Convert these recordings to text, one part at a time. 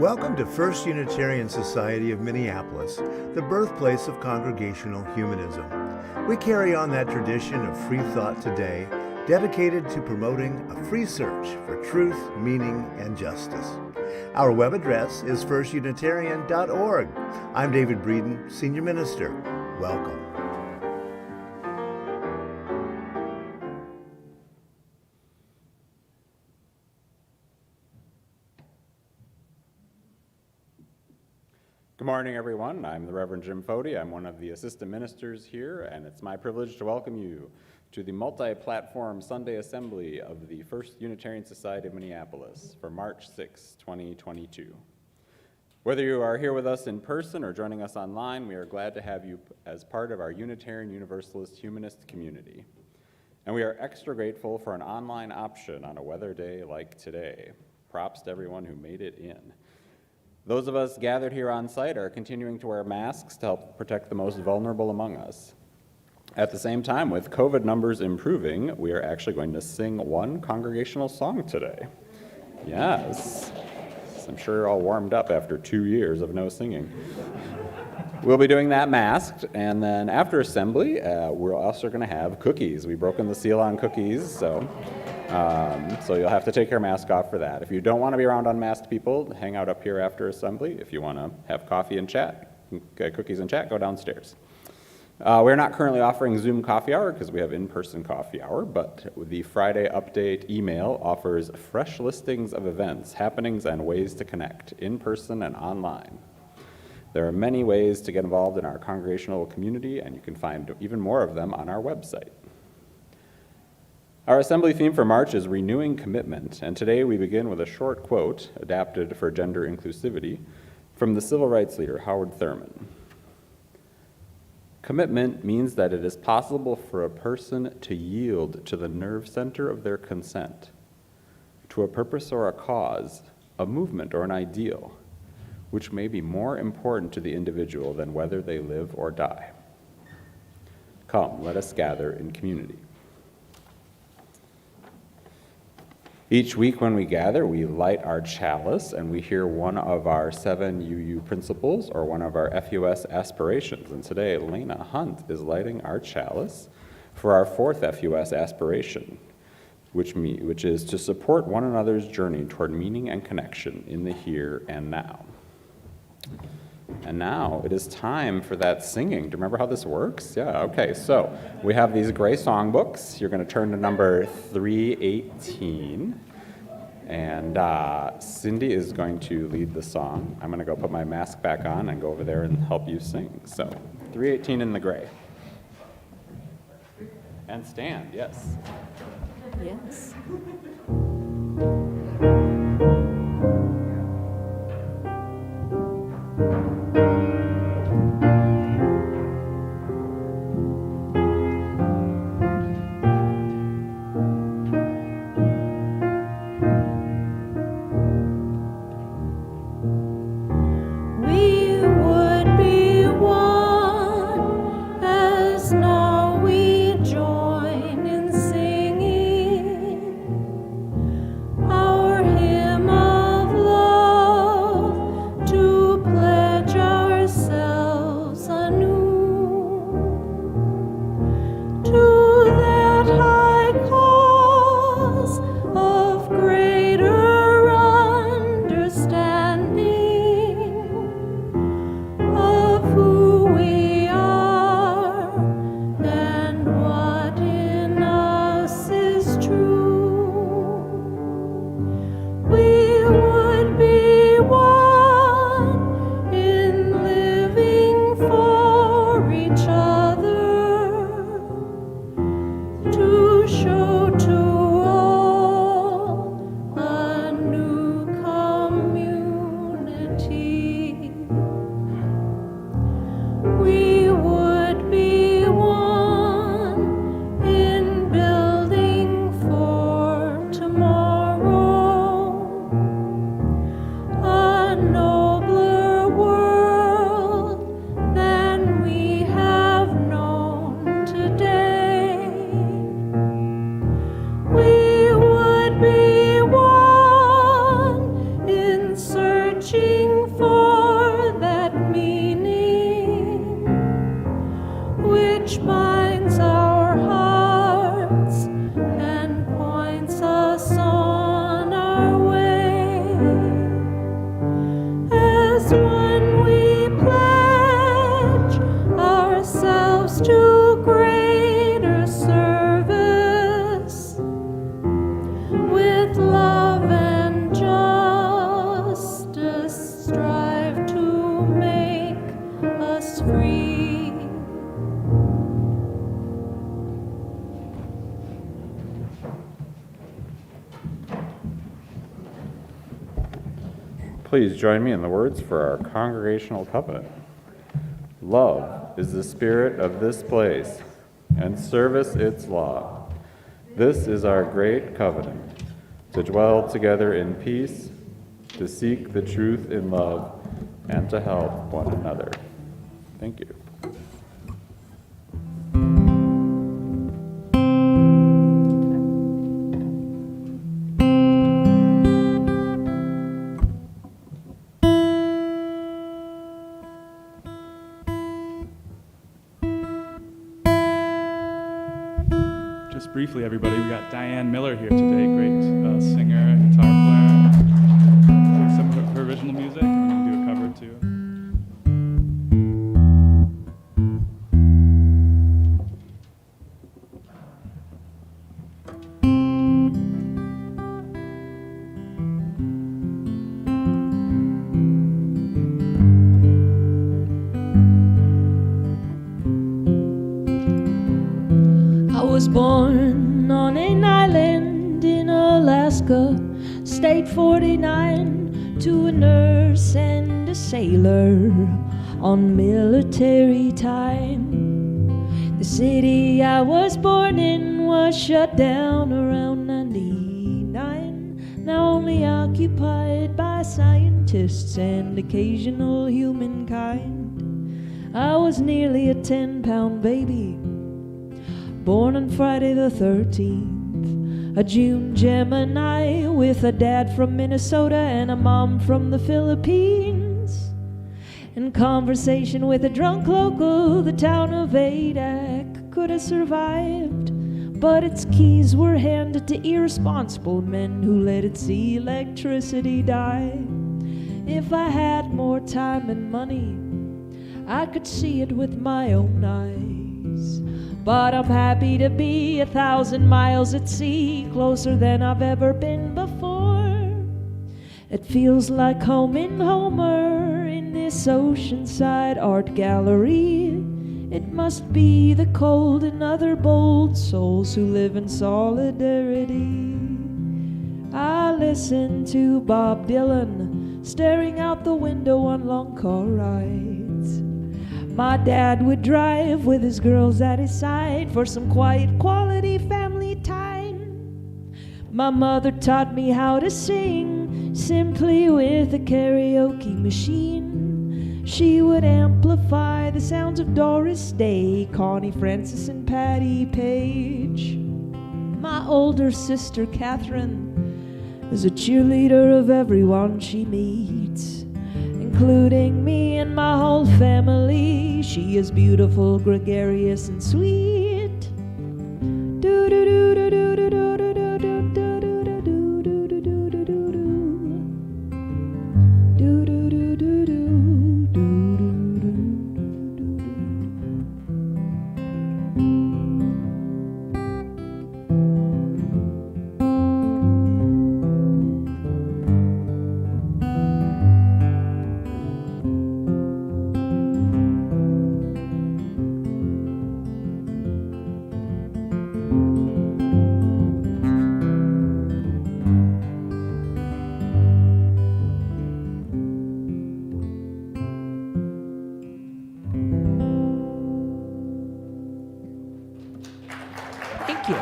Welcome to First Unitarian Society of Minneapolis, the birthplace of Congregational Humanism. We carry on that tradition of free thought today, dedicated to promoting a free search for truth, meaning, and justice. Our web address is firstunitarian.org. I'm David Breeden, Senior Minister. Welcome. Good morning, everyone. I'm the Reverend Jim Fody. I'm one of the assistant ministers here, and it's my privilege to welcome you to the multi-platform Sunday Assembly of the First Unitarian Society of Minneapolis for March 6, 2022. Whether you are here with us in person or joining us online, we are glad to have you as part of our Unitarian Universalist Humanist community. And we are extra grateful for an online option on a weather day like today. Props to everyone who made it in. Those of us gathered here on site are continuing to wear masks to help protect the most vulnerable among us. At the same time, with COVID numbers improving, we are actually going to sing one congregational song today. Yes, I'm sure you're all warmed up after 2 years of no singing. We'll be doing that masked, and then after assembly, we're also going to have cookies. We've broken the seal on cookies, so you'll have to take your mask off for that. If you don't want to be around unmasked people, hang out up here after assembly. If you want to have coffee and chat, get cookies and chat, go downstairs. We're not currently offering Zoom coffee hour because we have in-person coffee hour, but the Friday update email offers fresh listings of events, happenings, and ways to connect, in person and online. There are many ways to get involved in our congregational community, and you can find even more of them on our website. Our assembly theme for March is Renewing Commitment, and today we begin with a short quote, adapted for gender inclusivity, from the civil rights leader Howard Thurman. Commitment means that it is possible for a person to yield to the nerve center of their consent, to a purpose or a cause, a movement or an ideal, which may be more important to the individual than whether they live or die. Come, let us gather in community. Each week when we gather, we light our chalice and we hear one of our 7 UU principles or one of our FUS aspirations. And today, Lena Hunt is lighting our chalice for our 4th FUS aspiration, which is to support one another's journey toward meaning and connection in the here and now. And now it is time for that singing. Do you remember how this works? Yeah, okay, so we have these gray songbooks. You're going to turn to number 318. And Cindy is going to lead the song. I'm going to go put my mask back on and go over there and help you sing. So 318 in the gray. And stand, yes. Yes. Please join me in the words for our Congregational Covenant. Love is the spirit of this place, and service its law. This is our great covenant, to dwell together in peace, to seek the truth in love, and to help one another. Thank you. Just briefly, everybody, we got Diane Miller here today, great singer, guitar player. Play some of her original music, and we're going to do a cover too. I was born on an island in Alaska, State 49, to a nurse and a sailor on military time. The city I was born in was shut down around 99, now only occupied by scientists and occasional humankind. I was nearly a 10-pound baby, born on Friday the 13th, a June Gemini, with a dad from Minnesota and a mom from the Philippines. In conversation with a drunk local, the town of Adak could have survived, but its keys were handed to irresponsible men who let it see electricity die. If I had more time and money, I could see it with my own eyes. But I'm happy to be 1,000 miles at sea, closer than I've ever been before. It feels like home in Homer, in this oceanside art gallery. It must be the cold and other bold souls who live in solidarity. I listen to Bob Dylan, staring out the window on long car rides. My dad would drive with his girls at his side for some quiet, quality family time. My mother taught me how to sing, simply with a karaoke machine. She would amplify the sounds of Doris Day, Connie Francis, and Patty Page. My older sister, Catherine, is a cheerleader of everyone she meets, including me and my whole family. She is beautiful, gregarious, and sweet. Do do do do do do do do do do do do do do do do do do do do. Thank you.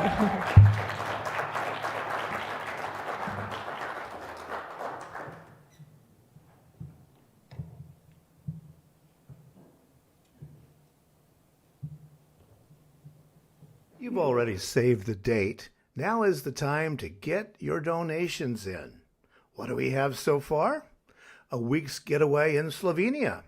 You've already saved the date. Now is the time to get your donations in. What do we have so far? A week's getaway in Slovenia,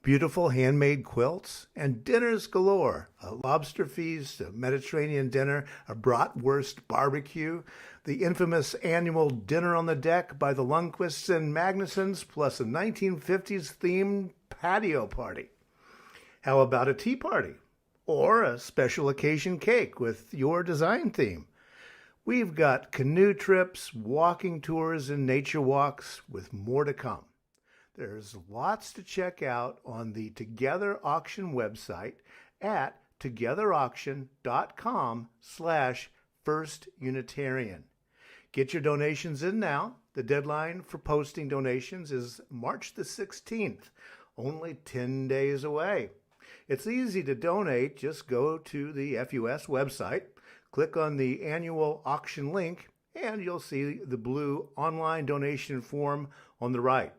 beautiful handmade quilts, and dinners galore. A lobster feast, a Mediterranean dinner, a bratwurst barbecue, the infamous annual dinner on the deck by the Lundquists and Magnusons, plus a 1950s themed patio party. How about a tea party? Or a special occasion cake with your design theme? We've got canoe trips, walking tours, and nature walks, with more to come. There's lots to check out on the Together Auction website at togetherauction.com/firstunitarian. Get your donations in now. The deadline for posting donations is March the 16th, only 10 days away. It's easy to donate. Just go to the FUS website, click on the annual auction link, and you'll see the blue online donation form on the right.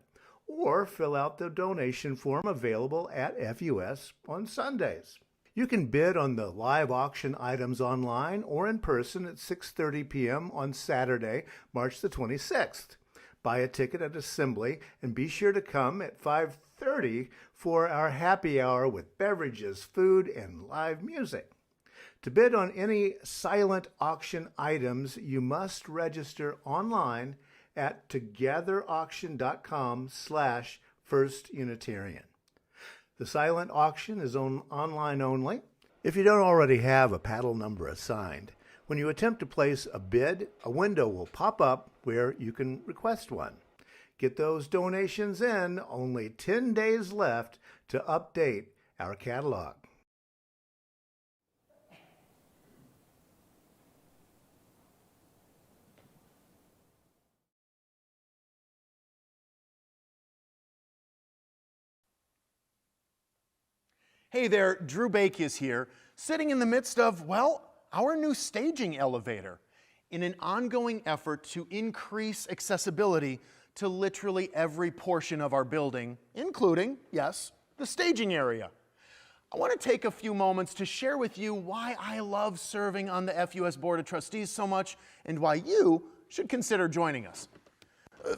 Or fill out the donation form available at FUS on Sundays. You can bid on the live auction items online or in person at 6:30 p.m. on Saturday, March the 26th. Buy a ticket at Assembly and be sure to come at 5:30 for our happy hour with beverages, food, and live music. To bid on any silent auction items, you must register online at togetherauction.com/firstunitarian. The silent auction is online only. If you don't already have a paddle number assigned, when you attempt to place a bid, a window will pop up where you can request one. Get those donations in, only 10 days left to update our catalog. Hey there, Drew Bacchus here, sitting in the midst of, well, our new staging elevator in an ongoing effort to increase accessibility to literally every portion of our building, including, yes, the staging area. I want to take a few moments to share with you why I love serving on the FUS Board of Trustees so much and why you should consider joining us.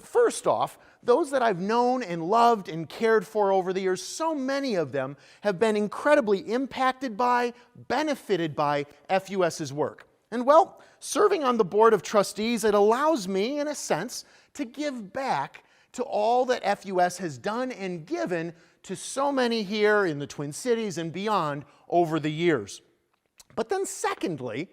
First off, those that I've known and loved and cared for over the years, so many of them have been incredibly impacted by, benefited by FUS's work. And well, serving on the Board of Trustees, it allows me, in a sense, to give back to all that FUS has done and given to so many here in the Twin Cities and beyond over the years. But then secondly,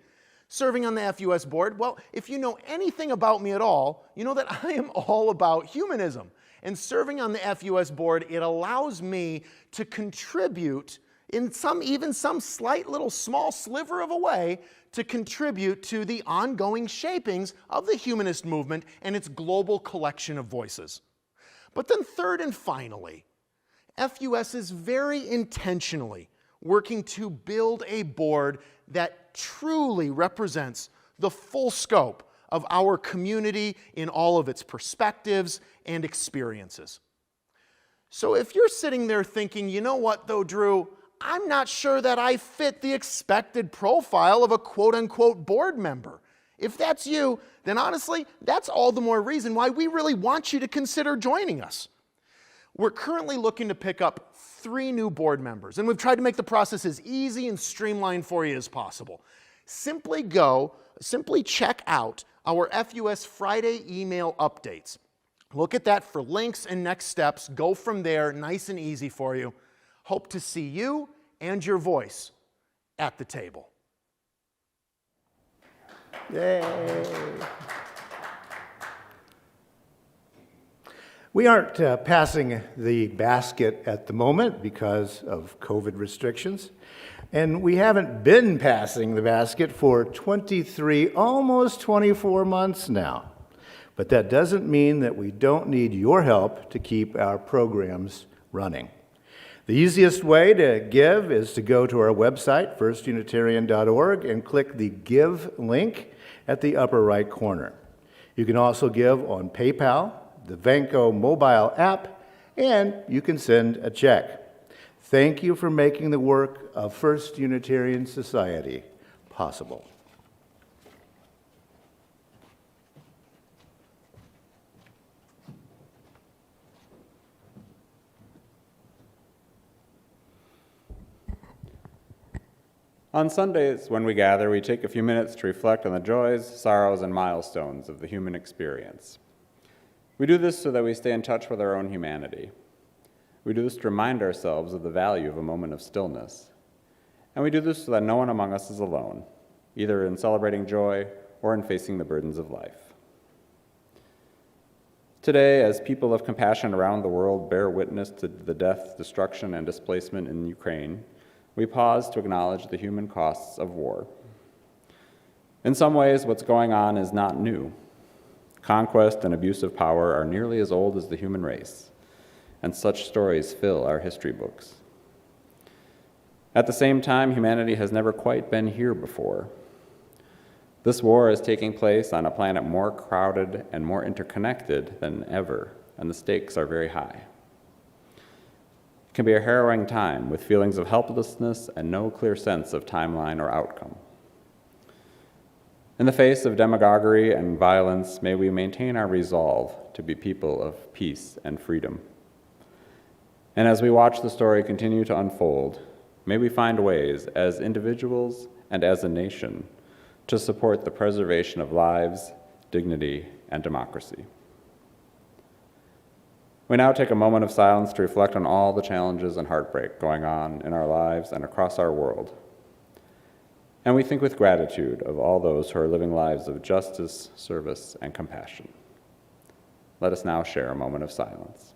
serving on the FUS board, well, if you know anything about me at all, you know that I am all about humanism. And serving on the FUS board, it allows me to contribute in even some slight little small sliver of a way to contribute to the ongoing shapings of the humanist movement and its global collection of voices. But then third and finally, FUS is very intentionally working to build a board that truly represents the full scope of our community in all of its perspectives and experiences. So if you're sitting there thinking, you know what though, Drew, I'm not sure that I fit the expected profile of a quote-unquote board member. If that's you, then honestly, that's all the more reason why we really want you to consider joining us. We're currently looking to pick up 3 new board members, and we've tried to make the process as easy and streamlined for you as possible. Simply check out our FUS Friday email updates. Look at that for links and next steps. Go from there, nice and easy for you. Hope to see you and your voice at the table. Yay! We aren't passing the basket at the moment because of COVID restrictions, and we haven't been passing the basket for 23, almost 24 months now. But that doesn't mean that we don't need your help to keep our programs running. The easiest way to give is to go to our website, firstunitarian.org, and click the Give link at the upper right corner. You can also give on PayPal, the Vanco mobile app, and you can send a check. Thank you for making the work of First Unitarian Society possible. On Sundays, when we gather, we take a few minutes to reflect on the joys, sorrows, and milestones of the human experience. We do this so that we stay in touch with our own humanity. We do this to remind ourselves of the value of a moment of stillness. And we do this so that no one among us is alone, either in celebrating joy or in facing the burdens of life. Today, as people of compassion around the world bear witness to the death, destruction, and displacement in Ukraine, we pause to acknowledge the human costs of war. In some ways, what's going on is not new. Conquest and abuse of power are nearly as old as the human race, and such stories fill our history books. At the same time, humanity has never quite been here before. This war is taking place on a planet more crowded and more interconnected than ever, and the stakes are very high. It can be a harrowing time with feelings of helplessness and no clear sense of timeline or outcome. In the face of demagoguery and violence, may we maintain our resolve to be people of peace and freedom. And as we watch the story continue to unfold, may we find ways, as individuals and as a nation, to support the preservation of lives, dignity, and democracy. We now take a moment of silence to reflect on all the challenges and heartbreak going on in our lives and across our world. And we think with gratitude of all those who are living lives of justice, service, and compassion. Let us now share a moment of silence.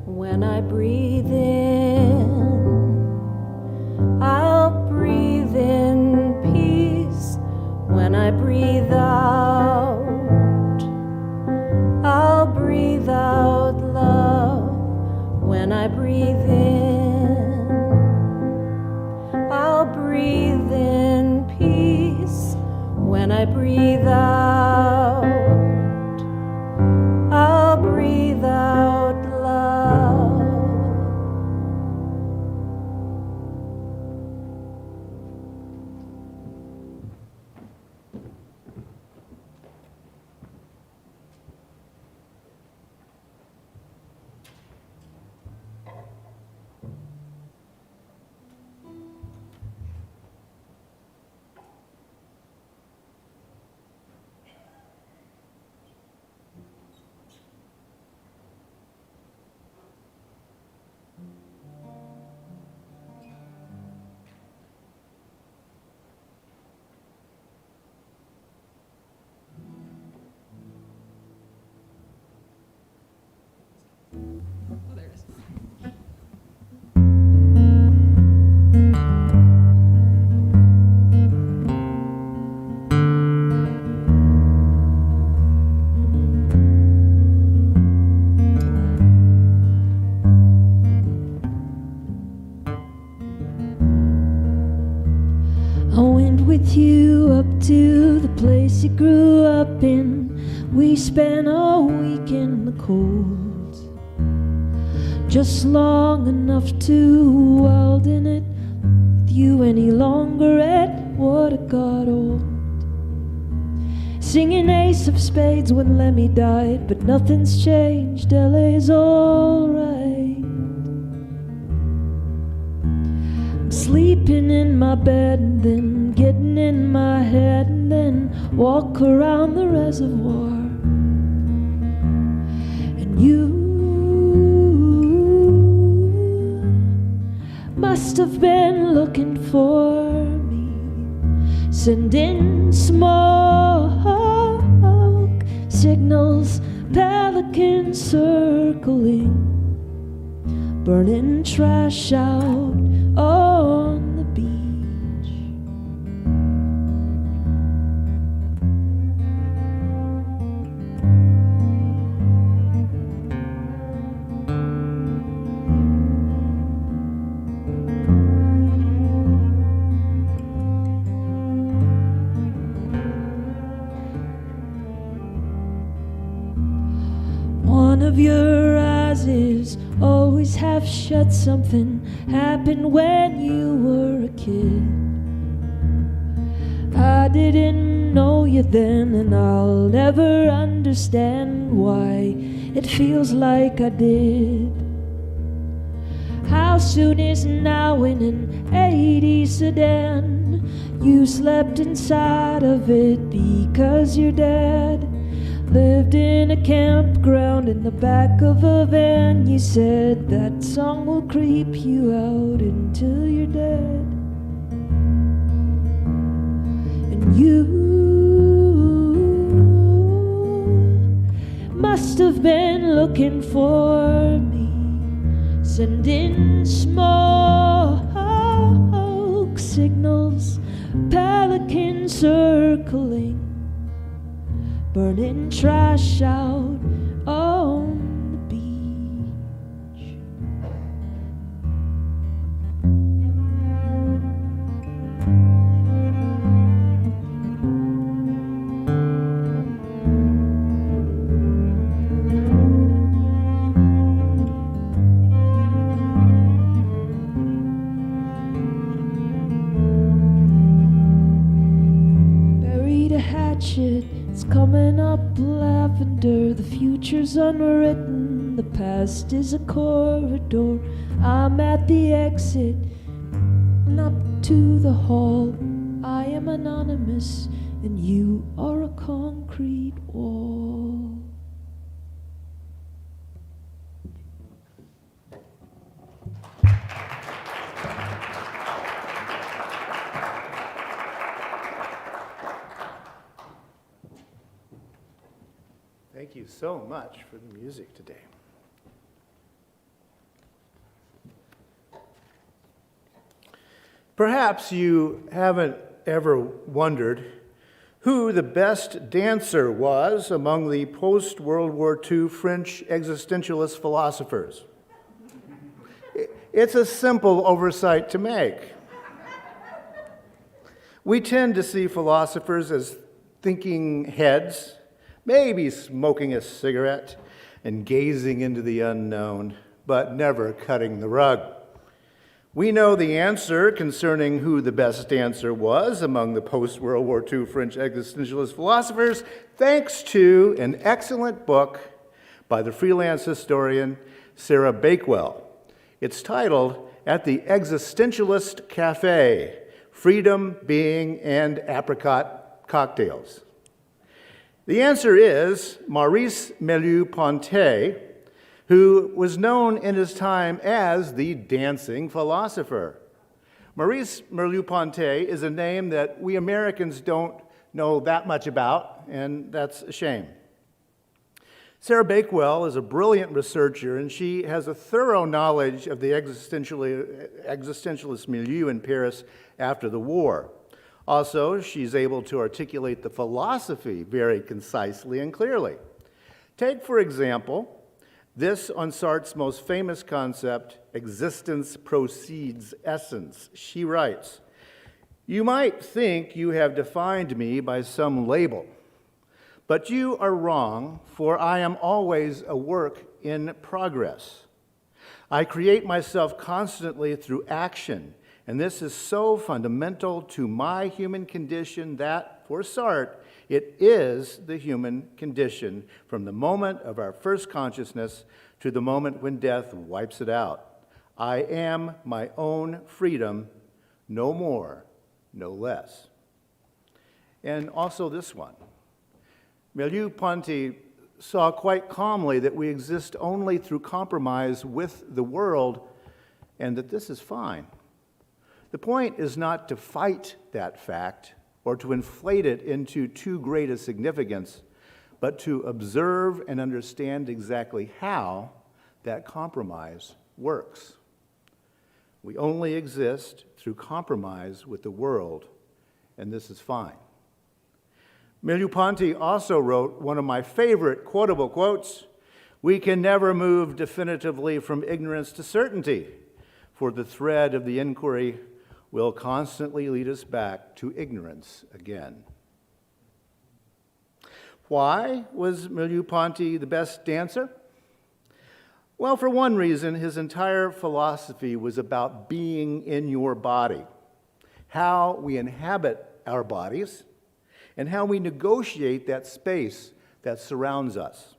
When I breathe in, I'll breathe in peace. When I breathe out, I'll breathe out love. When I breathe in, I'll breathe in peace. When I breathe out, I'll breathe out love. I went with you up to the place you grew up in. We spent a week in the cold, just long enough to wild in it. With you any longer, it would have got old. Singing Ace of Spades when Lemmy died, but nothing's changed, LA's alright. Sleeping in my bed and then getting in my head and then walk around the reservoir. And you must have been looking for me, sending smoke signals, pelicans circling, burning trash out on the beach. One of your eyes is always half shut, something happened when you were a kid. I didn't know you then, and I'll never understand why it feels like I did. How soon is now in an 80 sedan? You slept inside of it because your dad lived in a campground in the back of a van. You said that song will creep you out until you're dead. And you must have been looking for me, sending smoke signals, pelicans circling, burning trash out on the beach. Buried a hatchet, it's coming up lavender. The future's unwritten, the past is a corridor. I'm at the exit, and up to the hall. I am anonymous, and you are a concrete wall. Thank you so much for the music today. Perhaps you haven't ever wondered who the best dancer was among the post-World War II French existentialist philosophers. It's a simple oversight to make. We tend to see philosophers as thinking heads, maybe smoking a cigarette and gazing into the unknown, but never cutting the rug. We know the answer concerning who the best dancer was among the post-World War II French existentialist philosophers, thanks to an excellent book by the freelance historian Sarah Bakewell. It's titled At the Existentialist Cafe: Freedom, Being, and Apricot Cocktails. The answer is Maurice Merleau-Ponty, who was known in his time as the dancing philosopher. Maurice Merleau-Ponty is a name that we Americans don't know that much about, and that's a shame. Sarah Bakewell is a brilliant researcher, and she has a thorough knowledge of the existentialist milieu in Paris after the war. Also, she's able to articulate the philosophy very concisely and clearly. Take, for example, this on Sartre's most famous concept, existence precedes essence. She writes, "You might think you have defined me by some label, but you are wrong, for I am always a work in progress. I create myself constantly through action, and this is so fundamental to my human condition that, for Sartre, it is the human condition from the moment of our first consciousness to the moment when death wipes it out. I am my own freedom, no more, no less." And also this one. Merleau-Ponty saw quite calmly that we exist only through compromise with the world, and that this is fine. The point is not to fight that fact or to inflate it into too great a significance, but to observe and understand exactly how that compromise works. We only exist through compromise with the world, and this is fine. Merleau-Ponty also wrote one of my favorite quotable quotes, "We can never move definitively from ignorance to certainty, for the thread of the inquiry will constantly lead us back to ignorance again." Why was Merleau-Ponty the best dancer? Well, for one reason, his entire philosophy was about being in your body, how we inhabit our bodies, and how we negotiate that space that surrounds us.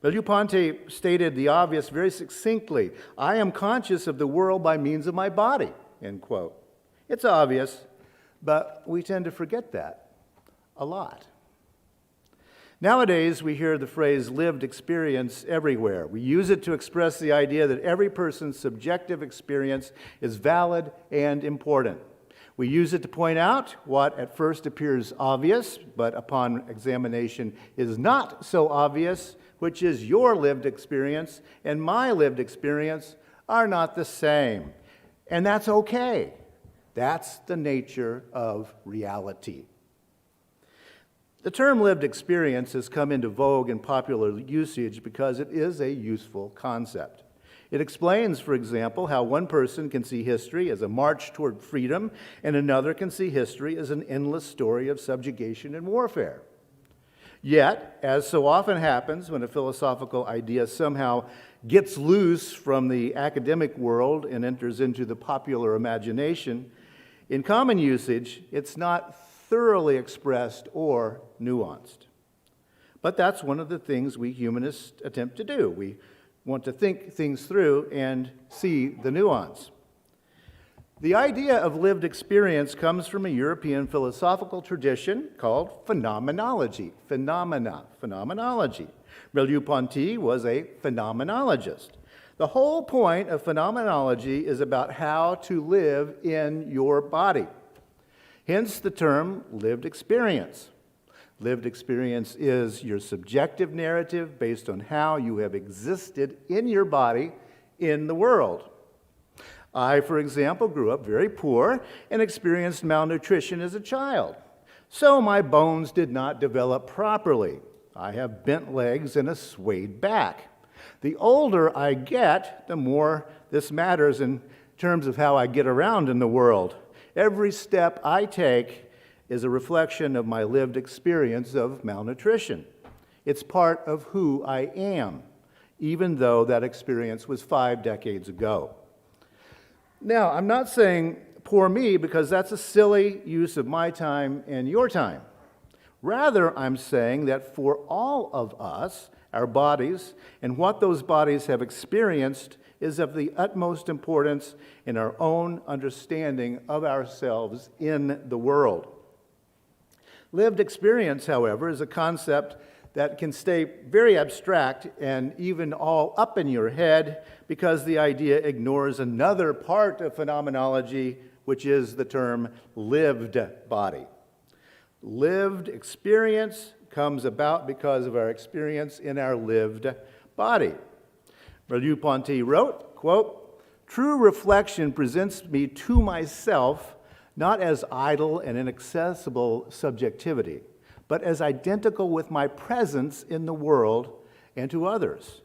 Merleau-Ponty stated the obvious very succinctly: I am conscious of the world by means of my body, end quote. It's obvious, but we tend to forget that a lot. Nowadays, we hear the phrase lived experience everywhere. We use it to express the idea that every person's subjective experience is valid and important. We use it to point out what at first appears obvious, but upon examination is not so obvious, which is your lived experience and my lived experience are not the same. And that's okay. That's the nature of reality. The term lived experience has come into vogue in popular usage because it is a useful concept. It explains, for example, how one person can see history as a march toward freedom and another can see history as an endless story of subjugation and warfare. Yet, as so often happens when a philosophical idea somehow gets loose from the academic world and enters into the popular imagination, in common usage, it's not thoroughly expressed or nuanced. But that's one of the things we humanists attempt to do. We want to think things through and see the nuance. The idea of lived experience comes from a European philosophical tradition called phenomenology. Phenomenology. Merleau-Ponty was a phenomenologist. The whole point of phenomenology is about how to live in your body. Hence the term lived experience. Lived experience is your subjective narrative based on how you have existed in your body in the world. I, for example, grew up very poor and experienced malnutrition as a child. So my bones did not develop properly. I have bent legs and a swayed back. The older I get, the more this matters in terms of how I get around in the world. Every step I take is a reflection of my lived experience of malnutrition. It's part of who I am, even though that experience was 5 decades ago. Now, I'm not saying poor me because that's a silly use of my time and your time. Rather, I'm saying that for all of us, our bodies and what those bodies have experienced is of the utmost importance in our own understanding of ourselves in the world. Lived experience, however, is a concept that can stay very abstract and even all up in your head because the idea ignores another part of phenomenology, which is the term lived body. Lived experience comes about because of our experience in our lived body. Merleau-Ponty wrote, quote, "True reflection presents me to myself not as idle and inaccessible subjectivity, but as identical with my presence in the world and to others.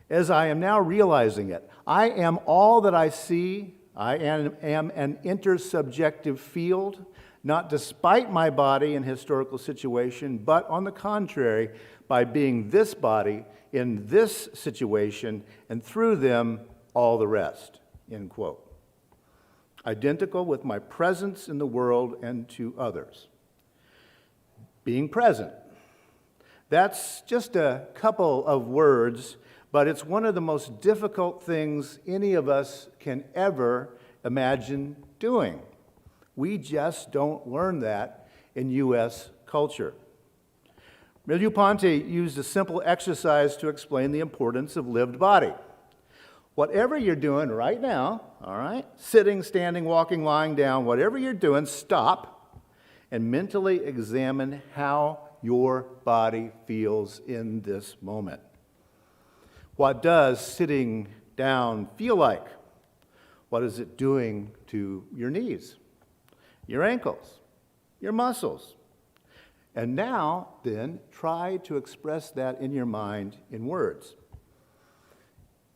As I am now realizing it, I am all that I see. I am an intersubjective field, not despite my body and historical situation, but on the contrary, by being this body in this situation, and through them, all the rest," end quote. Identical with my presence in the world and to others. Being present. That's just a couple of words, but it's one of the most difficult things any of us can ever imagine doing. We just don't learn that in U.S. culture. Merleau-Ponty used a simple exercise to explain the importance of lived body. Whatever you're doing right now, all right, sitting, standing, walking, lying down, whatever you're doing, stop and mentally examine how your body feels in this moment. What does sitting down feel like? What is it doing to your knees, your ankles, your muscles? And now, then, try to express that in your mind in words.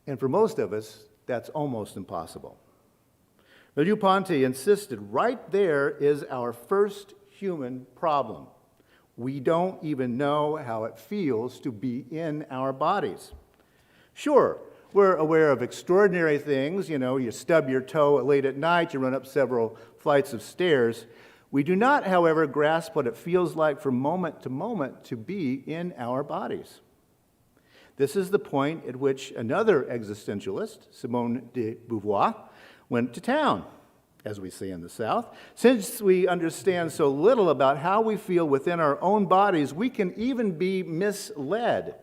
And for most of us, that's almost impossible. Merleau-Ponty insisted right there is our first human problem. We don't even know how it feels to be in our bodies. Sure, We're aware of extraordinary things. You stub your toe late at night, you run up several flights of stairs. We do not, however, grasp what it feels like from moment to moment to be in our bodies. This is the point at which another existentialist, Simone de Beauvoir, went to town, as we say in the South. Since we understand so little about how we feel within our own bodies, we can even be misled.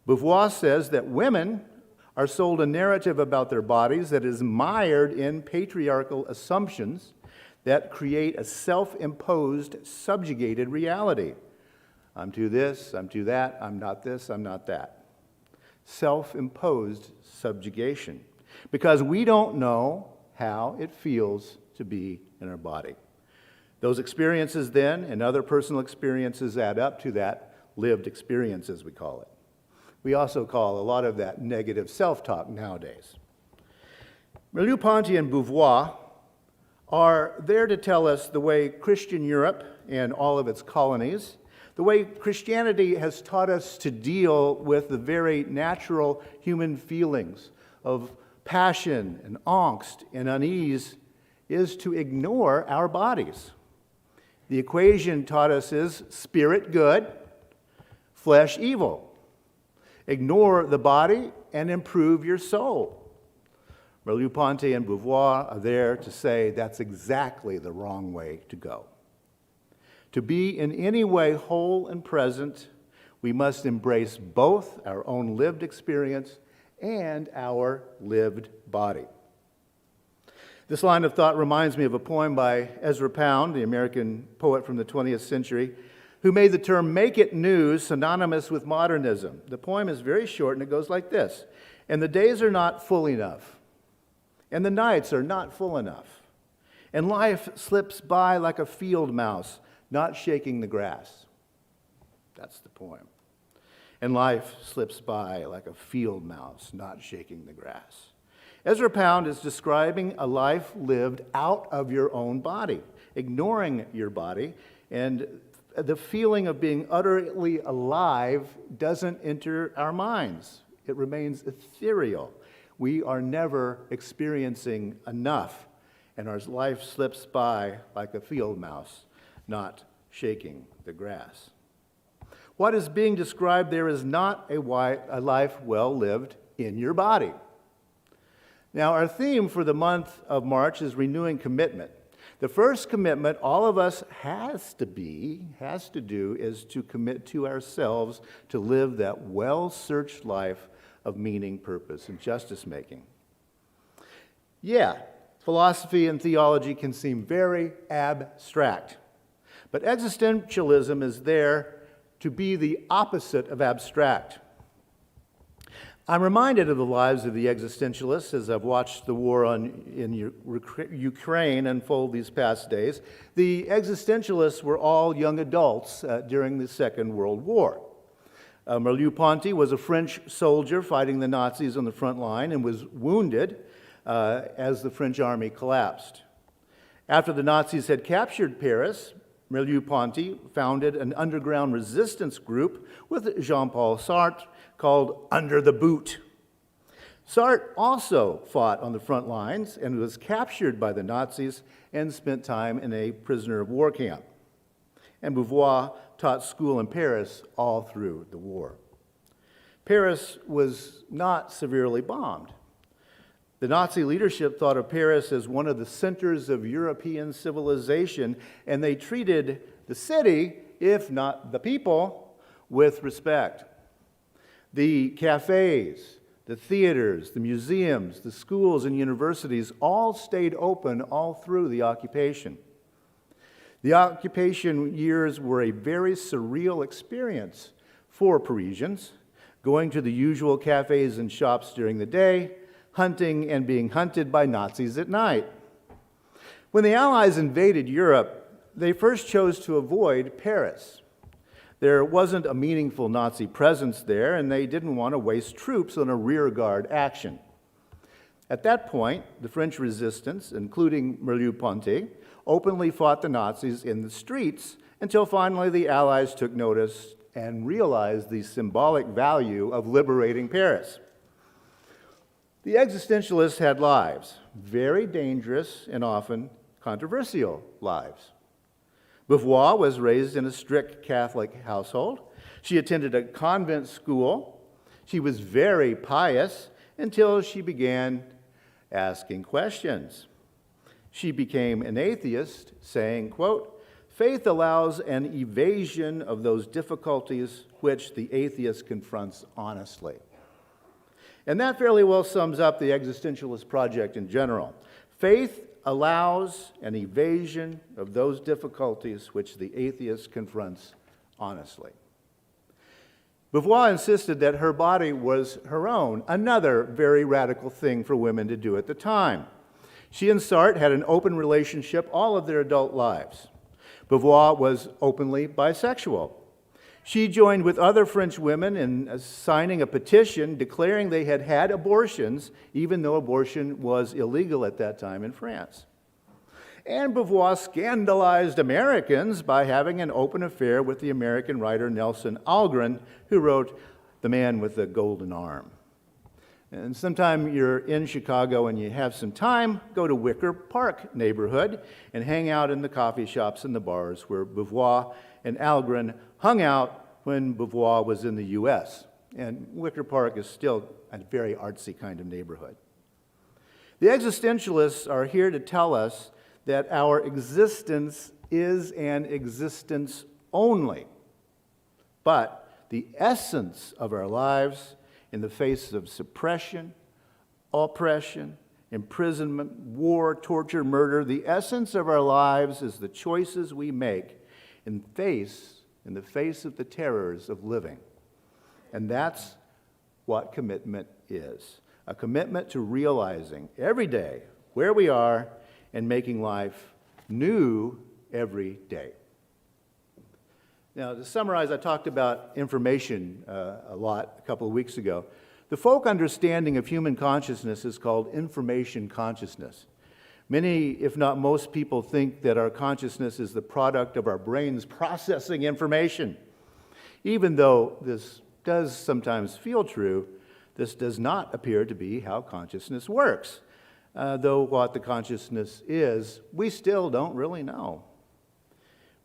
Beauvoir says that women are sold a narrative about their bodies that is mired in patriarchal assumptions that create a self-imposed, subjugated reality. I'm to this, I'm to that, I'm not this, I'm not that. Self-imposed subjugation. Because we don't know how it feels to be in our body. Those experiences then and other personal experiences add up to that lived experience, as we call it. We also call a lot of that negative self-talk nowadays. Merleau-Ponty and Beauvoir are there to tell us the way Christian Europe and all of its colonies, the way Christianity has taught us to deal with the very natural human feelings of passion and angst and unease, is to ignore our bodies. The equation taught us is spirit good, flesh evil. Ignore the body and improve your soul. Merleau-Ponty and Beauvoir are there to say that's exactly the wrong way to go. To be in any way whole and present, we must embrace both our own lived experience and our lived body. This line of thought reminds me of a poem by Ezra Pound, the American poet from the 20th century, who made the term "make it new" synonymous with modernism. The poem is very short and it goes like this: "And the days are not full enough, and the nights are not full enough, and life slips by like a field mouse, not shaking the grass." That's the poem. And life slips by like a field mouse, not shaking the grass. Ezra Pound is describing a life lived out of your own body, ignoring your body, and the feeling of being utterly alive doesn't enter our minds. It remains ethereal. We are never experiencing enough, and our life slips by like a field mouse, not shaking the grass. What is being described there is not a life well lived in your body. Now, our theme for the month of March is renewing commitment. The first commitment all of us has to do, is to commit to ourselves to live that well-searched life of meaning, purpose, and justice-making. Yeah, philosophy and theology can seem very abstract, but existentialism is there to be the opposite of abstract. I'm reminded of the lives of the existentialists as I've watched the war in Ukraine unfold these past days. The existentialists were all young adults during the Second World War. Merleau-Ponty was a French soldier fighting the Nazis on the front line and was wounded as the French army collapsed. After the Nazis had captured Paris, Merleau-Ponty founded an underground resistance group with Jean-Paul Sartre called Under the Boot. Sartre also fought on the front lines and was captured by the Nazis and spent time in a prisoner of war camp. And Beauvoir taught school in Paris all through the war. Paris was not severely bombed. The Nazi leadership thought of Paris as one of the centers of European civilization, and they treated the city, if not the people, with respect. The cafes, the theaters, the museums, the schools and universities all stayed open all through the occupation. The occupation years were a very surreal experience for Parisians, going to the usual cafes and shops during the day, hunting and being hunted by Nazis at night. When the Allies invaded Europe, they first chose to avoid Paris. There wasn't a meaningful Nazi presence there, and they didn't want to waste troops on a rearguard action. At that point, the French resistance, including Merleau-Ponty, openly fought the Nazis in the streets until finally the Allies took notice and realized the symbolic value of liberating Paris. The existentialists had lives, very dangerous and often controversial lives. Beauvoir was raised in a strict Catholic household. She attended a convent school. She was very pious until she began asking questions. She became an atheist, saying, quote, "Faith allows an evasion of those difficulties which the atheist confronts honestly." And that fairly well sums up the existentialist project in general. Faith allows an evasion of those difficulties which the atheist confronts honestly. Beauvoir insisted that her body was her own, another very radical thing for women to do at the time. She and Sartre had an open relationship all of their adult lives. Beauvoir was openly bisexual. She joined with other French women in signing a petition declaring they had had abortions, even though abortion was illegal at that time in France. And Beauvoir scandalized Americans by having an open affair with the American writer Nelson Algren, who wrote The Man with the Golden Arm. And sometime you're in Chicago and you have some time, go to Wicker Park neighborhood and hang out in the coffee shops and the bars where Beauvoir and Algren hung out when Beauvoir was in the U.S. And Wicker Park is still a very artsy kind of neighborhood. The existentialists are here to tell us that our existence is an existence only, but the essence of our lives in the face of suppression, oppression, imprisonment, war, torture, murder, the essence of our lives is the choices we make in the face of the terrors of living. And that's what commitment is. A commitment to realizing every day where we are and making life new every day. Now, to summarize, I talked about information a lot a couple of weeks ago. The folk understanding of human consciousness is called information consciousness. Many, if not most people, think that our consciousness is the product of our brains processing information. Even though this does sometimes feel true, this does not appear to be how consciousness works. Though what the consciousness is, we still don't really know.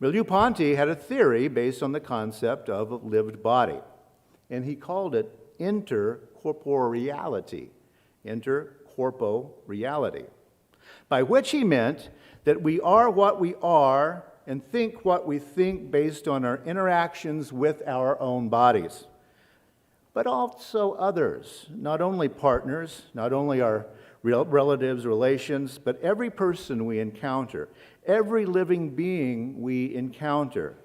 Merleau-Ponty had a theory based on the concept of a lived body, and he called it intercorporeality, intercorporeality, by which he meant that we are what we are and think what we think based on our interactions with our own bodies, but also others, not only partners, not only our relatives, relations, but every person we encounter, every living being we encounter.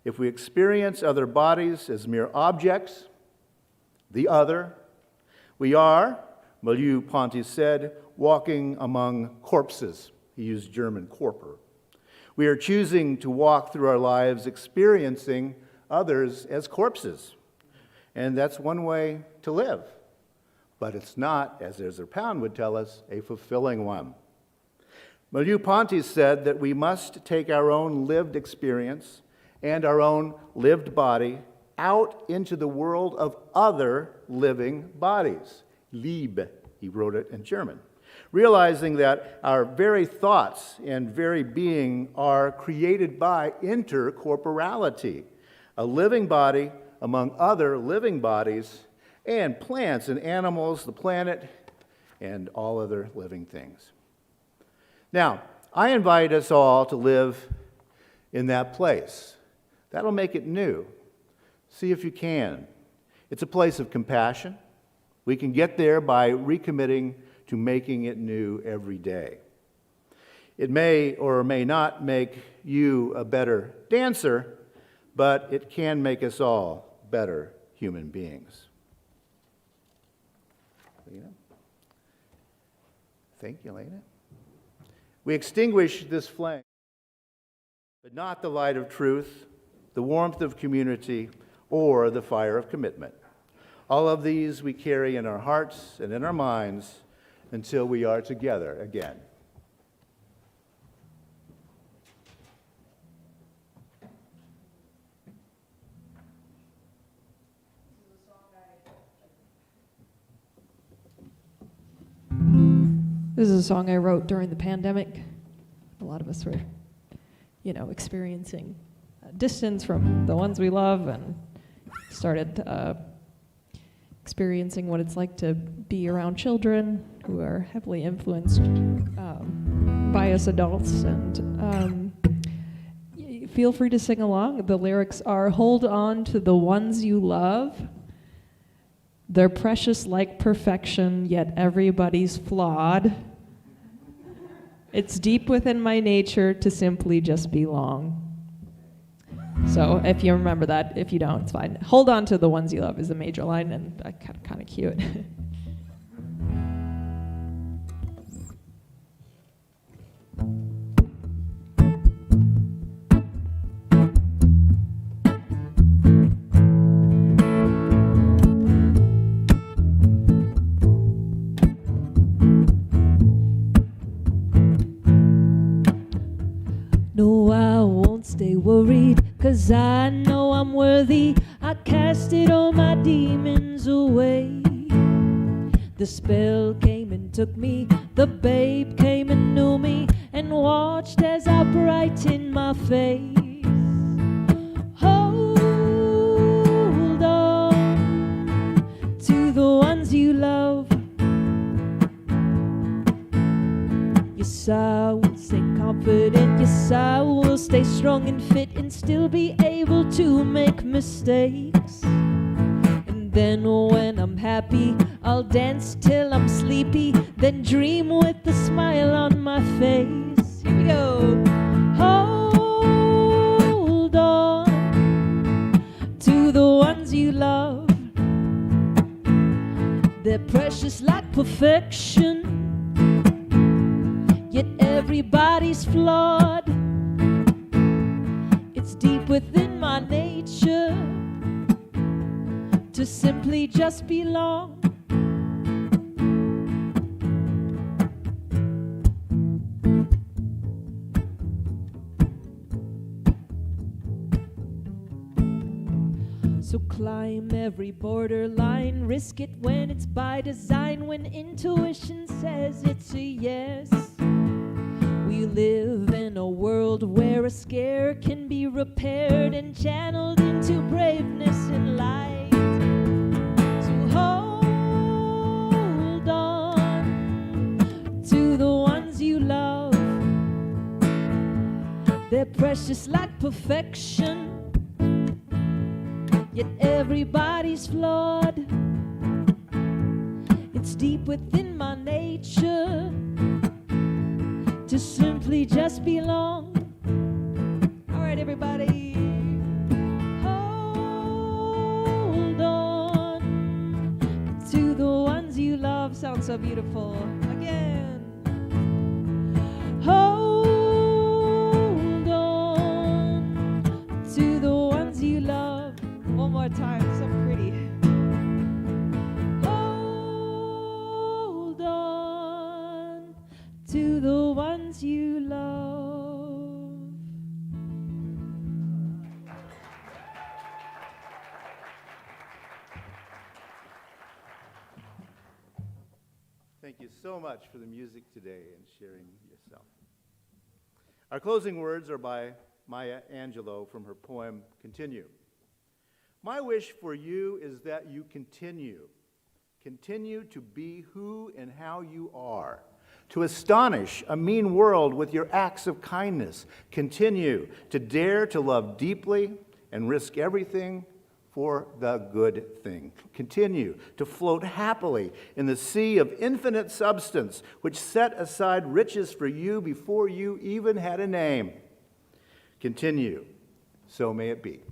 If we experience other bodies as mere objects, the other, we are, Merleau-Ponty said, walking among corpses. He used German Körper. We are choosing to walk through our lives experiencing others as corpses. And that's one way to live. But it's not, as Ezra Pound would tell us, a fulfilling one. Merleau-Ponty said that we must take our own lived experience and our own lived body out into the world of other living bodies. Liebe, he wrote it in German. Realizing that our very thoughts and very being are created by intercorporality, a living body among other living bodies, and plants and animals, the planet, and all other living things. Now, I invite us all to live in that place. That'll make it new. See if you can. It's a place of compassion. We can get there by recommitting to making it new every day. It may or may not make you a better dancer, but it can make us all better human beings. Lena? Thank you, Lena. We extinguish this flame, but not the light of truth, the warmth of community, or the fire of commitment. All of these we carry in our hearts and in our minds until we are together again. is a song I wrote during the pandemic. A lot of us were, experiencing distance from the ones we love and started experiencing what it's like to be around children who are heavily influenced by us adults. And feel free to sing along. The lyrics are, hold on to the ones you love. They're precious like perfection, yet everybody's flawed. It's deep within my nature to simply just belong. So if you remember that, if you don't, it's fine. Hold on to the ones you love is the major line, and kind of cute. No, I won't stay worried, 'cause I know I'm worthy. I casted all my demons away. The spell came and took me, the babe came and knew me, and watched as I brightened my face. Hold on to the ones you love. Yes, I will stay confident. Yes, I will stay strong and fit and still be able to make mistakes. And then when I'm happy, I'll dance till I'm sleepy, then dream with a smile on my face. Here we go. Hold on to the ones you love. They're precious like perfection, yet everybody's flawed. It's deep within my nature to simply just belong. So climb every borderline, risk it when it's by design, when intuition says it's a yes. We live in a world where a scare can be repaired and channeled into braveness and light. So hold on to the ones you love. They're precious like perfection, yet everybody's flawed. It's deep within my nature to simply just belong. All right, everybody. Hold on to the ones you love. Sounds so beautiful. Again. Hold on to the ones you love. One more time, so pretty. Hold on to the ones you love. Thank you so much for the music today and sharing yourself. Our closing words are by Maya Angelou from her poem, Continue. My wish for you is that you continue to be who and how you are, to astonish a mean world with your acts of kindness. Continue to dare to love deeply and risk everything for the good thing. Continue to float happily in the sea of infinite substance, which set aside riches for you before you even had a name. Continue, so may it be.